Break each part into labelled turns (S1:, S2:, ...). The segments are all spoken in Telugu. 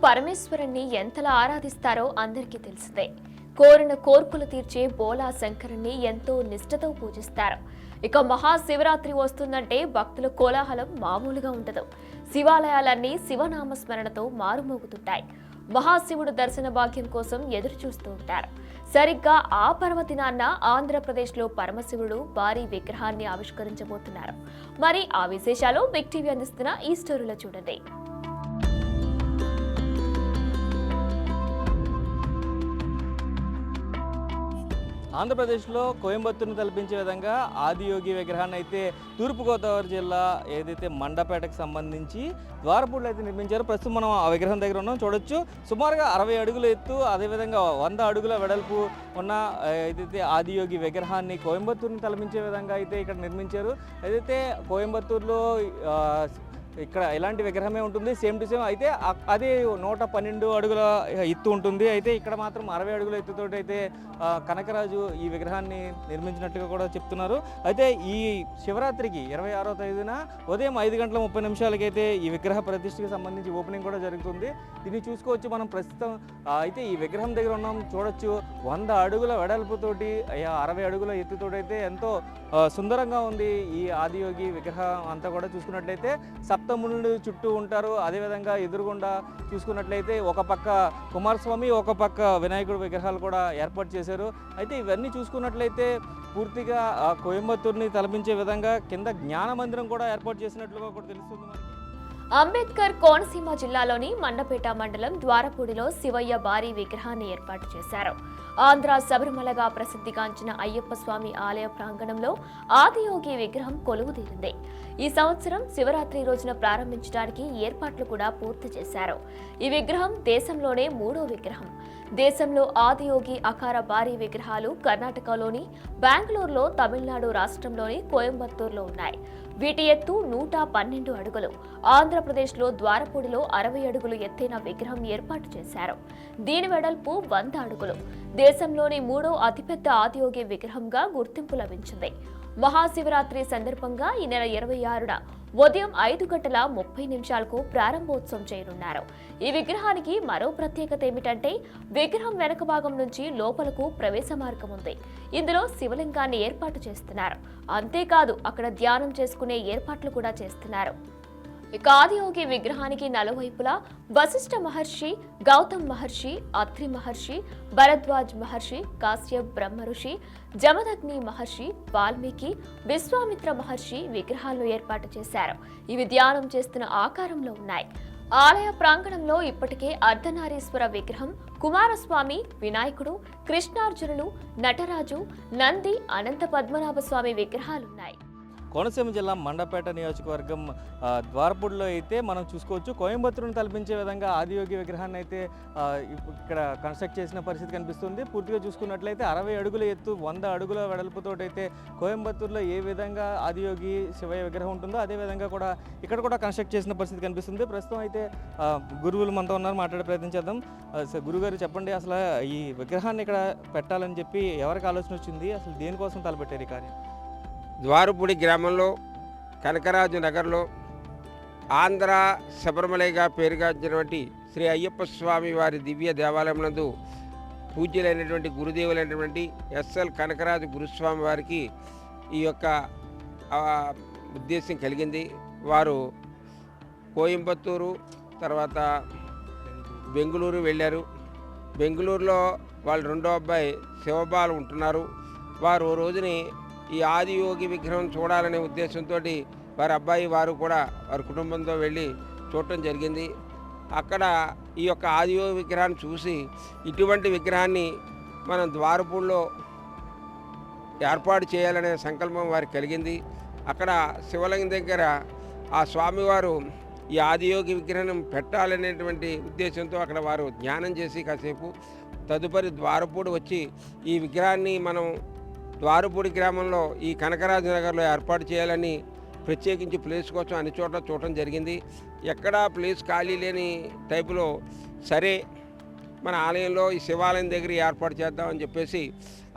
S1: పరమేశ్వరుణ్ణి ఎంతలా ఆరాధిస్తారో అందరికీ తెలిసిందే. కోరిన కోర్కులు తీర్చే బోలా శంకరుణ్ణి ఎంతో నిష్ఠతో పూజిస్తారు. ఇక మహాశివరాత్రి వస్తుందంటే భక్తుల కోలాహలం మామూలుగా ఉండదు. శివాలయాలన్నీ శివనామస్మరణతో మారుమోగుతుంటాయి. మహాశివుడు దర్శన భాగ్యం కోసం ఎదురు చూస్తూ ఉంటారు. సరిగ్గా ఆ పర్వదినాన్న ఆంధ్రప్రదేశ్లో పరమశివుడు భారీ విగ్రహాన్ని ఆవిష్కరించబోతున్నారు. మరి ఆ విశేషాలు బిగ్ టీవీ అందిస్తున్న ఈ స్టోరీలో చూడండి.
S2: ఆంధ్రప్రదేశ్లో కోయంబత్తూరును తలపించే విధంగా ఆదియోగి విగ్రహాన్ని అయితే తూర్పుగోదావరి జిల్లా ఏదైతే మండపేటకు సంబంధించి ద్వారపూడిలో అయితే నిర్మించారో ప్రస్తుతం మనం ఆ విగ్రహం దగ్గర ఉన్నాం. చూడొచ్చు, సుమారుగా 60 అడుగుల ఎత్తు, అదేవిధంగా 100 అడుగుల వెడల్పు ఉన్న ఏదైతే ఆదియోగి విగ్రహాన్ని కోయంబత్తూరుని తలపించే విధంగా అయితే ఇక్కడ నిర్మించారు. ఏదైతే కోయంబత్తూరులో ఇక్కడ ఇలాంటి విగ్రహమే ఉంటుంది, సేమ్ టు సేమ్. అయితే అది 112 అడుగుల ఎత్తు ఉంటుంది. అయితే ఇక్కడ మాత్రం 60 అడుగుల ఎత్తుతోటి అయితే కనకరాజు ఈ విగ్రహాన్ని నిర్మించినట్టుగా కూడా చెప్తున్నారు. అయితే ఈ శివరాత్రికి 26వ తేదీన ఉదయం 5:30 అయితే ఈ విగ్రహ ప్రతిష్ఠకి సంబంధించి ఓపెనింగ్ కూడా జరుగుతుంది. దీన్ని చూసుకోవచ్చు మనం ప్రస్తుతం. అయితే ఈ విగ్రహం దగ్గర ఉన్నాం. చూడొచ్చు, 100 అడుగుల వెడల్పుతోటి 60 అడుగుల ఎత్తుతోటి అయితే ఎంతో సుందరంగా ఉంది ఈ ఆదియోగి విగ్రహం అంతా కూడా. చూసుకున్నట్లయితే సప్తమునులు చుట్టూ ఉంటారు. అదేవిధంగా ఎదురుగుండా చూసుకున్నట్లయితే ఒక పక్క కుమారస్వామి, ఒక పక్క వినాయకుడు విగ్రహాలు కూడా ఏర్పాటు చేశారు. అయితే ఇవన్నీ చూసుకున్నట్లయితే పూర్తిగా కోయంబత్తూరుని తలపించే విధంగా కింద జ్ఞాన మందిరం కూడా ఏర్పాటు చేసినట్లుగా కూడా తెలుస్తుంది మనకి.
S1: అంబేద్కర్ కోనసీమ జిల్లాలోని మండపేట మండలం ద్వారపూడిలో శివయ్య భారీ విగ్రహాన్ని ఏర్పాటు చేశారు. ఆంధ్ర శబరిమలగా ప్రసిద్ధిగాంచిన అయ్యప్ప స్వామి ఆలయ ప్రాంగణంలో ఆదియోగి విగ్రహం కొలువుదీరింది. ఈ సంవత్సరం శివరాత్రి రోజున ప్రారంభించడానికి ఏర్పాట్లు కూడా పూర్తి చేశారు. ఈ విగ్రహం దేశంలోనే 3వ విగ్రహం. దేశంలో ఆదియోగి ఆకార భారీ విగ్రహాలు కర్ణాటకలోని బెంగళూరులో, తమిళనాడు రాష్ట్రంలోని కోయంబత్తూరులో ఉన్నాయి. వీటి ఎత్తు 112 అడుగులు. ఆంధ్రప్రదేశ్లో ద్వారపూడిలో 60 అడుగులు ఎత్తైన విగ్రహం ఏర్పాటు చేశారు. దీని వెడల్పు 100 అడుగులు. దేశంలోని 3వ అతిపెద్ద ఆదియోగి విగ్రహంగా గుర్తింపు లభించింది. మహాశివరాత్రి సందర్భంగా ఈ నెల 26న ఉదయం 5:30 ప్రారంభోత్సవం చేయనున్నారు. ఈ విగ్రహానికి మరో ప్రత్యేకత ఏమిటంటే విగ్రహం వెనక భాగం నుంచి లోపలకు ప్రవేశ మార్గం ఉంది. ఇందులో శివలింగాన్ని ఏర్పాటు చేస్తున్నారు. అంతేకాదు అక్కడ ధ్యానం చేసుకునే ఏర్పాట్లు కూడా చేస్తున్నారు. ఇక ఆదియోగి విగ్రహానికి నలువైపులా వశిష్ఠ మహర్షి, గౌతమ్ మహర్షి, అత్రి మహర్షి, భరద్వాజ్ మహర్షి, కాశ్యప్ బ్రహ్మ ఋషి, జమదగ్ని మహర్షి, వాల్మీకి, విశ్వామిత్ర మహర్షి విగ్రహాలను ఏర్పాటు చేశారు. ఇవి ధ్యానం చేస్తున్న ఆకారంలో ఉన్నాయి. ఆలయ ప్రాంగణంలో ఇప్పటికే అర్ధనారీశ్వర విగ్రహం, కుమారస్వామి, వినాయకుడు, కృష్ణార్జునులు, నటరాజు, నంది, అనంత పద్మనాభ స్వామి విగ్రహాలున్నాయి.
S2: కోనసీమ జిల్లా మండపేట నియోజకవర్గం ద్వారపూడిలో అయితే మనం చూసుకోవచ్చు, కోయంబత్తూరును తలపించే విధంగా ఆదియోగి విగ్రహాన్ని అయితే ఇక్కడ కన్స్ట్రక్ట్ చేసిన పరిస్థితి కనిపిస్తుంది. పూర్తిగా చూసుకున్నట్లయితే 60 అడుగుల ఎత్తు, 100 అడుగుల వెడల్పుతో అయితే కోయంబత్తూరులో ఏ విధంగా ఆదియోగి శివయ్య విగ్రహం ఉంటుందో అదే విధంగా కూడా ఇక్కడ కూడా కన్స్ట్రక్ట్ చేసిన పరిస్థితి కనిపిస్తుంది. ప్రస్తుతం అయితే గురువులు మనతో ఉన్నారు, మాట్లాడే ప్రయత్నం చేద్దాం. గురుగారు చెప్పండి, అసలు ఈ విగ్రహాన్ని ఇక్కడ పెట్టాలని చెప్పి ఎవరికి ఆలోచన వచ్చింది? అసలు దేనికోసం తలపెట్టారు ఈ కార్యం?
S3: ద్వారపూడి గ్రామంలో కనకరాజు నగర్లో ఆంధ్ర శబరిమలైగా పేరుగాంచినటువంటి శ్రీ అయ్యప్ప స్వామి వారి దివ్య దేవాలయమునందు పూజ్యులైనటువంటి గురుదేవులైనటువంటి ఎస్ఎల్ కనకరాజు గురుస్వామి వారికి ఈ యొక్క ఉద్దేశం కలిగింది. వారు కోయంబత్తూరు తర్వాత బెంగుళూరు వెళ్ళారు. బెంగుళూరులో వాళ్ళ రెండో అబ్బాయి శివబాలు ఉంటున్నారు. వారు రోజుని ఈ ఆదియోగి విగ్రహం చూడాలనే ఉద్దేశంతో వారి అబ్బాయి వారు కూడా వారి కుటుంబంతో వెళ్ళి చూడటం జరిగింది. అక్కడ ఈ యొక్క ఆదియోగి విగ్రహాన్ని చూసి ఇటువంటి విగ్రహాన్ని మనం ద్వారపూడిలో ఏర్పాటు చేయాలనే సంకల్పం వారికి కలిగింది. అక్కడ శివలింగం దగ్గర ఆ స్వామివారు ఈ ఆదియోగి విగ్రహం పెట్టాలనేటువంటి ఉద్దేశంతో అక్కడ వారు ధ్యానం చేసి కాసేపు తదుపరి ద్వారపూడి వచ్చి ఈ విగ్రహాన్ని మనం ద్వారపూడి గ్రామంలో ఈ కనకరాజు నగర్లో ఏర్పాటు చేయాలని ప్రత్యేకించి ప్లేస్ కోసం అన్ని చోట్ల చూడటం జరిగింది. ఎక్కడా ప్లేస్ ఖాళీ లేని టైపులో సరే మన ఆలయంలో ఈ శివాలయం దగ్గర ఏర్పాటు చేద్దామని చెప్పేసి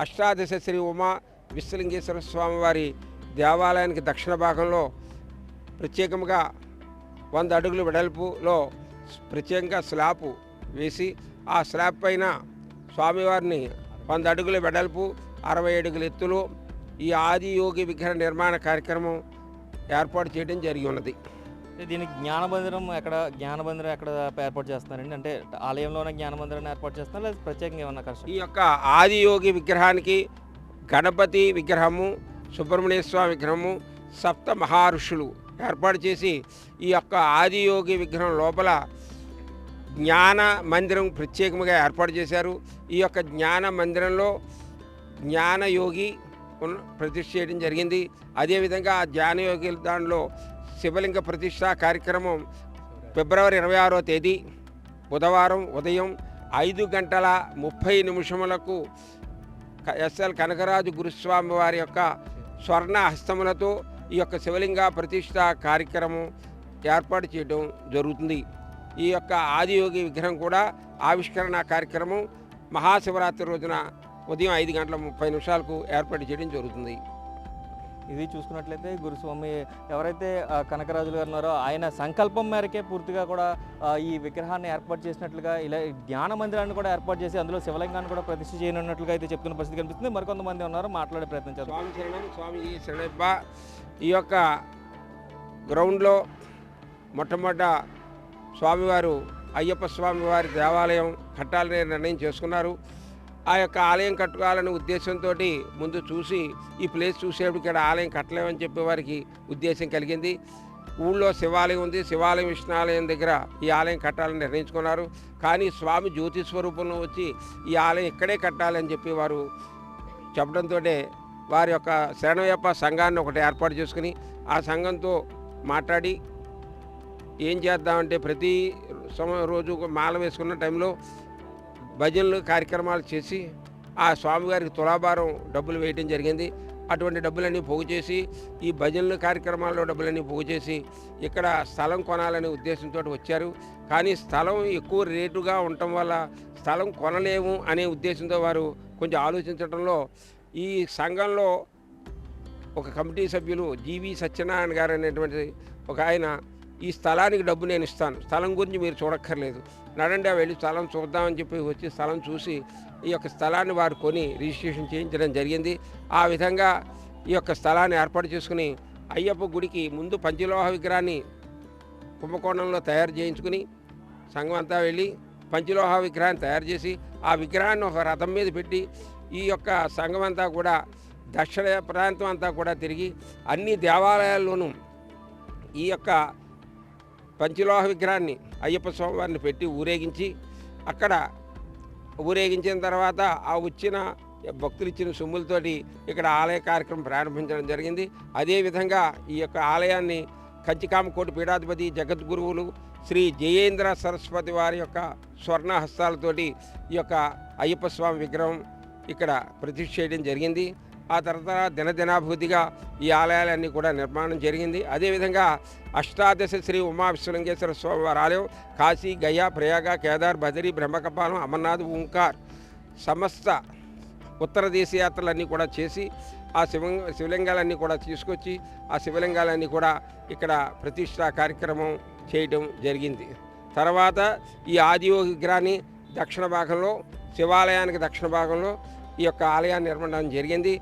S3: అష్టాదశ శ్రీ ఉమా విశ్వలింగేశ్వర స్వామి వారి దేవాలయానికి దక్షిణ భాగంలో ప్రత్యేకంగా 100 అడుగుల వెడల్పులో ప్రత్యేకంగా స్లాబ్ వేసి ఆ స్లాబ్ పైన స్వామివారిని 100 అడుగుల వెడల్పు 60 అడుగుల ఎత్తులో ఈ ఆదియోగి విగ్రహ నిర్మాణ కార్యక్రమం ఏర్పాటు చేయడం జరిగి ఉన్నది.
S2: దీనికి జ్ఞానబంధనం ఎక్కడ ఏర్పాటు చేస్తున్నారండి? అంటే ఆలయంలోనే జ్ఞానబంధనాన్ని ఏర్పాటు చేస్తున్నారు, లేదా ప్రత్యేకంగా ఏమన్నా కష్టం?
S3: ఈ యొక్క ఆదియోగి విగ్రహానికి గణపతి విగ్రహము, సుబ్రహ్మణ్య స్వామి విగ్రహము, సప్త మహర్షులు ఏర్పాటు చేసి ఈ యొక్క ఆదియోగి విగ్రహం లోపల జ్ఞాన మందిరం ప్రత్యేకంగా ఏర్పాటు చేశారు. ఈ యొక్క జ్ఞాన మందిరంలో జ్ఞానయోగి ప్రతిష్ఠ చేయడం జరిగింది. అదేవిధంగా ఆ జ్ఞానయోగి దానిలో శివలింగ ప్రతిష్ఠ కార్యక్రమం ఫిబ్రవరి 26వ తేదీ బుధవారం ఉదయం 5:30 ఎస్ఎల్ కనకరాజు గురుస్వామి వారి యొక్క స్వర్ణ హస్తములతో ఈ యొక్క శివలింగ ప్రతిష్ఠ కార్యక్రమం ఏర్పాటు చేయడం జరుగుతుంది. ఈ యొక్క ఆదియోగి విగ్రహం కూడా ఆవిష్కరణ కార్యక్రమం మహాశివరాత్రి రోజున ఉదయం 5:30 ఏర్పాటు చేయడం జరుగుతుంది.
S2: ఇది చూసుకున్నట్లయితే గురుస్వామి ఎవరైతే కనకరాజులు గారు ఉన్నారో ఆయన సంకల్పం మేరకే పూర్తిగా కూడా ఈ విగ్రహాన్ని ఏర్పాటు చేసినట్లుగా, ఇలా జ్ఞాన మందిరాన్ని కూడా ఏర్పాటు చేసి అందులో శివలింగాన్ని కూడా ప్రతిష్ఠ చేయనున్నట్లుగా అయితే చెప్తున్న పరిస్థితి కనిపిస్తుంది. మరికొంతమంది ఉన్నారు, మాట్లాడే ప్రయత్నం చేద్దాం.
S3: స్వామి శరణం, స్వామి శరణప్ప. ఈ యొక్క గ్రౌండ్లో మొట్టమొదట స్వామివారు అయ్యప్ప స్వామివారి దేవాలయం కట్టాలని నిర్ణయం చేసుకున్నారు. ఆ యొక్క ఆలయం కట్టుకోవాలనే ఉద్దేశంతో ముందు చూసి ఈ ప్లేస్ చూసేప్పుడు ఇక్కడ ఆలయం కట్టలేమని చెప్పే వారికి ఉద్దేశం కలిగింది. ఊళ్ళో శివాలయం ఉంది, శివాలయం విష్ణాలయం దగ్గర ఈ ఆలయం కట్టాలని నిర్ణయించుకున్నారు. కానీ స్వామి జ్యోతి స్వరూపంలో వచ్చి ఈ ఆలయం ఇక్కడే కట్టాలని చెప్పి వారు చెప్పడంతో వారి యొక్క శరణయ్యప్ప సంఘాన్ని ఒకటి ఏర్పాటు చేసుకుని ఆ సంఘంతో మాట్లాడి ఏం చేద్దామంటే ప్రతి రోజు మాల వేసుకున్న టైంలో భజనలు కార్యక్రమాలు చేసి ఆ స్వామివారికి తులాభారం డబ్బులు వేయడం జరిగింది. అటువంటి డబ్బులన్నీ పోగు చేసి ఈ భజనలు కార్యక్రమాల్లో డబ్బులన్నీ పోగు చేసి ఇక్కడ స్థలం కొనాలనే ఉద్దేశంతో వచ్చారు. కానీ స్థలం ఎక్కువ రేటుగా ఉండటం వల్ల స్థలం కొనలేము అనే ఉద్దేశంతో వారు కొంచెం ఆలోచించడంలో ఈ సంఘంలో ఒక కమిటీ సభ్యులు జీవి సత్యనారాయణ గారు అనేటువంటి ఒక ఆయన, ఈ స్థలానికి డబ్బు నేను ఇస్తాను, స్థలం గురించి మీరు చూడక్కర్లేదు, నడండి వెళ్ళి స్థలం చూద్దామని చెప్పి వచ్చి స్థలం చూసి ఈ యొక్క స్థలాన్ని వారు కొని రిజిస్ట్రేషన్ చేయించడం జరిగింది. ఆ విధంగా ఈ యొక్క స్థలాన్ని ఏర్పాటు చేసుకుని అయ్యప్ప గుడికి ముందు పంచలోహ విగ్రహాన్ని కుంభకోణంలో తయారు చేయించుకుని సంఘం అంతా వెళ్ళి పంచలోహ విగ్రహాన్ని తయారు చేసి ఆ విగ్రహాన్ని ఒక రథం మీద పెట్టి ఈ యొక్క సంఘం అంతా కూడా దక్షిణ ప్రాంతం అంతా కూడా తిరిగి అన్ని దేవాలయాల్లోనూ ఈ యొక్క పంచలోహ విగ్రహాన్ని అయ్యప్ప స్వామివారిని పెట్టి ఊరేగించి అక్కడ ఊరేగించిన తర్వాత ఆ వచ్చిన భక్తులు ఇచ్చిన సొమ్ములతోటి ఇక్కడ ఆలయ కార్యక్రమం ప్రారంభించడం జరిగింది. అదేవిధంగా ఈ యొక్క ఆలయాన్ని కంచికామకోటి పీఠాధిపతి జగద్గురువులు శ్రీ జయేంద్ర సరస్వతి వారి యొక్క స్వర్ణ హస్తాలతోటి ఈ యొక్క అయ్యప్ప స్వామి విగ్రహం ఇక్కడ ప్రతిష్ఠ చేయడం జరిగింది. ఆ తర్వాత దినదినాభివృద్ధిగా ఈ ఆలయాలన్నీ కూడా నిర్మాణం జరిగింది. అదేవిధంగా అష్టాదశ శ్రీ ఉమా విశ్వలింగేశ్వర స్వామి వారి ఆలయం కాశీ, గయా, ప్రయాగ, కేదార్, బదరి, బ్రహ్మకపాలం, అమర్నాథ్, ఓంకార్ సమస్త ఉత్తర దేశ యాత్రలన్నీ కూడా చేసి ఆ శివలింగాలన్నీ కూడా తీసుకొచ్చి ఆ శివలింగాలన్నీ కూడా ఇక్కడ ప్రతిష్ఠా కార్యక్రమం చేయడం జరిగింది. తర్వాత ఈ ఆదియోగి విగ్రహాన్ని దక్షిణ భాగంలో శివాలయానికి దక్షిణ భాగంలో ఈ యొక్క ఆలయాన్ని నిర్మాణం జరిగింది.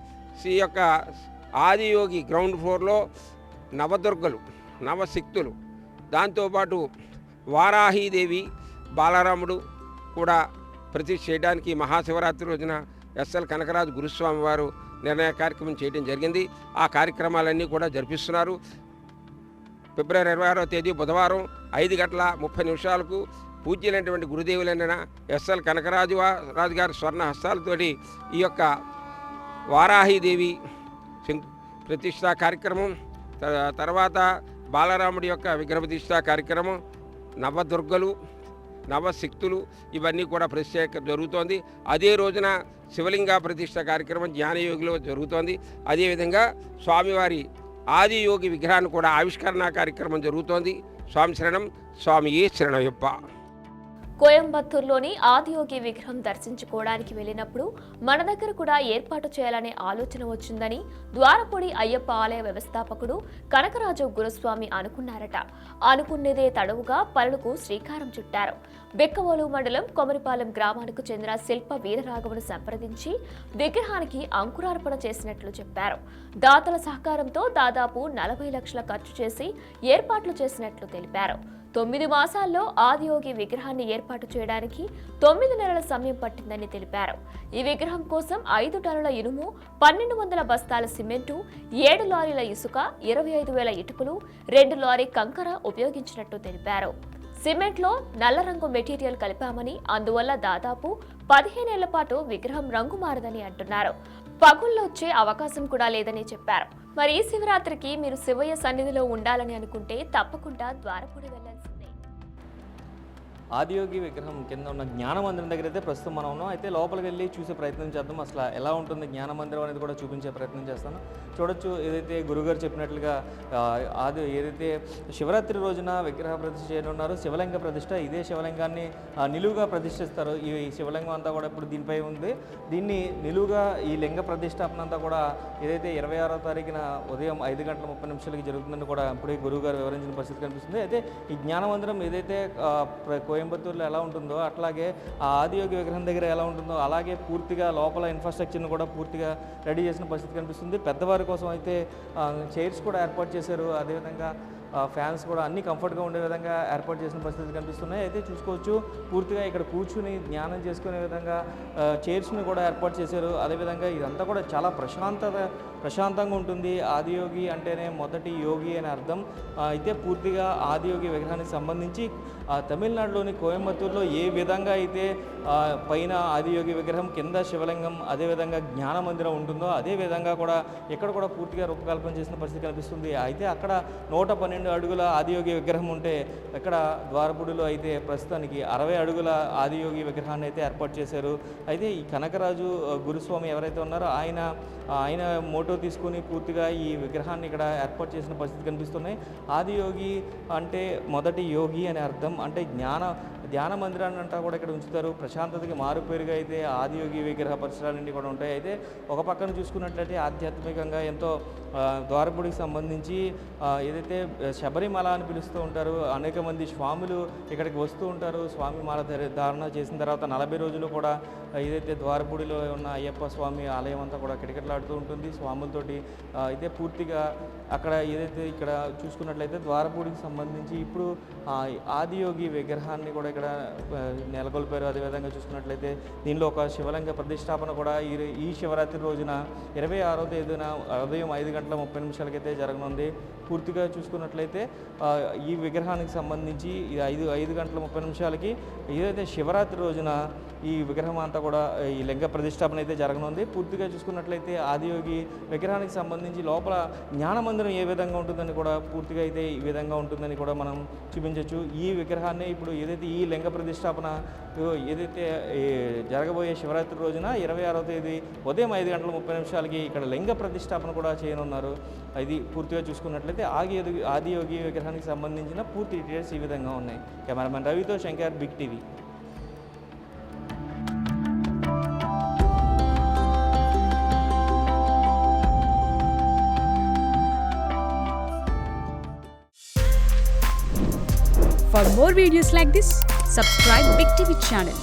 S3: ఈ యొక్క ఆదియోగి గ్రౌండ్ ఫ్లోర్లో నవదుర్గలు, నవశక్తులు, దాంతోపాటు వారాహీదేవి, బాలరాముడు కూడా ప్రతిష్ఠ చేయడానికి మహాశివరాత్రి రోజున ఎస్ఎల్ కనకరాజు గురుస్వామి వారు నిర్ణయ కార్యక్రమం చేయడం జరిగింది. ఆ కార్యక్రమాలన్నీ కూడా జరిపిస్తున్నారు. ఫిబ్రవరి 26వ తేదీ బుధవారం 5:30 పూజ్యులైనటువంటి గురుదేవులైన ఎస్ఎల్ కనకరాజు గారి స్వర్ణ హస్తాలతోటి ఈ యొక్క వారాహీదేవి ప్రతిష్ఠా కార్యక్రమం, తర్వాత బాలరాముడి యొక్క విగ్రహ ప్రతిష్ఠా కార్యక్రమం, నవదుర్గలు, నవశక్తులు ఇవన్నీ కూడా ప్రత్యేక జరుగుతోంది. అదే రోజున శివలింగ ప్రతిష్ఠ కార్యక్రమం జ్ఞానయోగిలో జరుగుతోంది. అదేవిధంగా స్వామివారి ఆదియోగి విగ్రహాన్ని కూడా ఆవిష్కరణ కార్యక్రమం జరుగుతోంది. స్వామి శరణం, స్వామియే శరణయ్యప్ప.
S1: కోయంబత్తూరులోని ఆదియోగి విగ్రహం దర్శించుకోవడానికి వెళ్ళినప్పుడు మన దగ్గర కూడా ఏర్పాటు చేయాలనే ఆలోచన వచ్చిందని ద్వారపూడి అయ్యప్ప ఆలయ వ్యవస్థాపకుడు కనకరాజు గురుస్వామి అనుకున్నారట. అనుకున్నదే తడవుగా పనులకు శ్రీకారం చుట్టారు. బెక్కవోలు మండలం కొమరిపాలెం గ్రామానికి చెందిన శిల్ప వీరరాఘవను సంప్రదించి విగ్రహానికి అంకురార్పణ చేసినట్లు చెప్పారు. దాతల సహకారంతో దాదాపు 40 లక్షల ఖర్చు చేసి ఏర్పాట్లు చేసినట్లు తెలిపారు. 9 మాసాల్లో ఆదియోగి విగ్రహాన్ని ఏర్పాటు చేయడానికి 9 నెలల సమయం పట్టిందని తెలిపారు. ఈ విగ్రహం కోసం 5 టన్నుల ఇనుము, 1200 బస్తాల సిమెంటు, 7 లారీల ఇసుక, 25,000 ఇటుకలు, 2 లారీ కంకర ఉపయోగించినట్టు తెలిపారు. సిమెంట్లో నల్ల రంగు మెటీరియల్ కలిపామని, అందువల్ల దాదాపు 15 ఏళ్ల పాటు విగ్రహం రంగు మారదని అంటున్నారు. పగుల్లో వచ్చే అవకాశం కూడా లేదని చెప్పారు. మరి ఈ శివరాత్రికి మీరు శివయ్య సన్నిధిలో ఉండాలని అనుకుంటే తప్పకుండా ద్వారపూడి వెళ్లాల్సిందే.
S2: ఆదియోగి విగ్రహం కింద ఉన్న జ్ఞానమందిరం దగ్గర అయితే ప్రస్తుతం మనం ఉన్నాం. అయితే లోపలికి వెళ్ళి చూసే ప్రయత్నం చేద్దాం. అసలు ఎలా ఉంటుంది జ్ఞానమందిరం అనేది కూడా చూపించే ప్రయత్నం చేస్తాను. చూడొచ్చు, ఏదైతే గురుగారు చెప్పినట్లుగా ఏదైతే శివరాత్రి రోజున విగ్రహ ప్రతిష్ఠ చేయనున్నారో శివలింగ ప్రతిష్ఠ, ఇదే శివలింగాన్ని నిలువుగా ప్రతిష్ఠిస్తారు. ఈ శివలింగం అంతా కూడా ఇప్పుడు దీనిపై ఉంది. దీన్ని నిలువుగా ఈ లింగ ప్రతిష్టాపన అంతా కూడా ఏదైతే 26వ తారీఖున ఉదయం 5:30 జరుగుతుందని కూడా ఇప్పుడే గురువుగారు వివరించిన పరిస్థితి కనిపిస్తుంది. అయితే ఈ జ్ఞానమందిరం ఏదైతే కోయంబత్తూరులో ఎలా ఉంటుందో అట్లాగే ఆ ఆదియోగి విగ్రహం దగ్గర ఎలా ఉంటుందో అలాగే పూర్తిగా లోపల ఇన్ఫ్రాస్ట్రక్చర్ను కూడా పూర్తిగా రెడీ చేసిన పరిస్థితి కనిపిస్తుంది. పెద్దవారి కోసం అయితే చైర్స్ కూడా ఏర్పాటు చేశారు. అదేవిధంగా ఫ్యాన్స్ కూడా అన్ని కంఫర్ట్గా ఉండే విధంగా ఏర్పాటు చేసిన పరిస్థితి కనిపిస్తున్నాయి. అయితే చూసుకోవచ్చు, పూర్తిగా ఇక్కడ కూర్చుని ధ్యానం చేసుకునే విధంగా చైర్స్ని కూడా ఏర్పాటు చేశారు. అదేవిధంగా ఇదంతా కూడా చాలా ప్రశాంతంగా ఉంటుంది. ఆదియోగి అంటేనే మొదటి యోగి అని అర్థం. అయితే పూర్తిగా ఆదియోగి విగ్రహానికి సంబంధించి తమిళనాడులోని కోయంబత్తూరులో ఏ విధంగా అయితే పైన ఆదియోగి విగ్రహం, కింద శివలింగం, అదేవిధంగా జ్ఞాన మందిరం ఉంటుందో అదే విధంగా కూడా ఇక్కడ కూడా పూర్తిగా రూపకల్పన చేసిన పరిస్థితి కనిపిస్తుంది. అయితే అక్కడ 112 అడుగుల ఆదియోగి విగ్రహం ఉంటే ఇక్కడ ద్వారపూడిలో అయితే ప్రస్తుతానికి 60 అడుగుల ఆదియోగి విగ్రహాన్ని అయితే ఏర్పాటు చేశారు. అయితే ఈ కనకరాజు గురుస్వామి ఎవరైతే ఉన్నారో ఆయన మోటో తీసుకుని పూర్తిగా ఈ విగ్రహాన్ని ఇక్కడ ఏర్పాటు చేసిన పరిస్థితి కనిపిస్తున్నాయి. ఆదియోగి అంటే మొదటి యోగి అనే అర్థం. అంటే ధ్యాన మందిరాన్ని అంతా కూడా ఇక్కడ ఉంచుతారు. ప్రశాంతతకి మారుపేరుగా అయితే ఆదియోగి విగ్రహ పరిసరాలన్నీ కూడా ఉంటాయి. అయితే ఒక పక్కన చూసుకున్నట్లయితే ఆధ్యాత్మికంగా ఎంతో ద్వారపూడికి సంబంధించి ఏదైతే శబరిమల అని పిలుస్తూ ఉంటారు, అనేక మంది స్వాములు ఇక్కడికి వస్తూ ఉంటారు. స్వామిమాల ధారణ చేసిన తర్వాత 40 రోజులు కూడా ఏదైతే ద్వారపూడిలో ఉన్న అయ్యప్ప స్వామి ఆలయం అంతా కూడా కిటకిటలాడుతూ ఉంటుంది స్వాములతోటి. అయితే పూర్తిగా అక్కడ ఏదైతే ఇక్కడ చూసుకున్నట్లయితే ద్వారపూడికి సంబంధించి ఇప్పుడు ఆదియోగి విగ్రహాన్ని కూడా ఇక్కడ నెలకొల్పారు. అదేవిధంగా చూసుకున్నట్లయితే దీనిలో ఒక శివలింగ ప్రతిష్టాపన కూడా ఈ శివరాత్రి రోజున 26వ తేదీన ఉదయం 5:30 అయితే జరగనుంది. పూర్తిగా చూసుకున్నట్లయితే ఈ విగ్రహానికి సంబంధించి 5:30 ఏదైతే శివరాత్రి రోజున ఈ విగ్రహం అంతా కూడా ఈ లింగ ప్రతిష్టాపన అయితే జరగనుంది. పూర్తిగా చూసుకున్నట్లయితే ఆదియోగి విగ్రహానికి సంబంధించి లోపల జ్ఞానమందిరం ఏ విధంగా ఉంటుందని కూడా పూర్తిగా అయితే ఈ విధంగా ఉంటుందని కూడా మనం చూపించవచ్చు. ఈ విగ్రహాన్ని ఇప్పుడు ఏదైతే ఈ లింగ ప్రతిష్టాపన ఏదైతే జరగబోయే శివరాత్రి రోజున 26వ తేదీ ఉదయం 5:30 ఇక్కడ లింగ ప్రతిష్టాపన కూడా చేయనున్నారు. ఇది పూర్తిగా చూసుకున్నట్లయితే ఆదియోగి విగ్రహానికి సంబంధించిన పూర్తి డీటెయిల్స్ ఈ విధంగా ఉన్నాయి. కెమెరామెన్ రవితో Shankar, Big TV.
S4: For more videos like this, subscribe Big TV channel.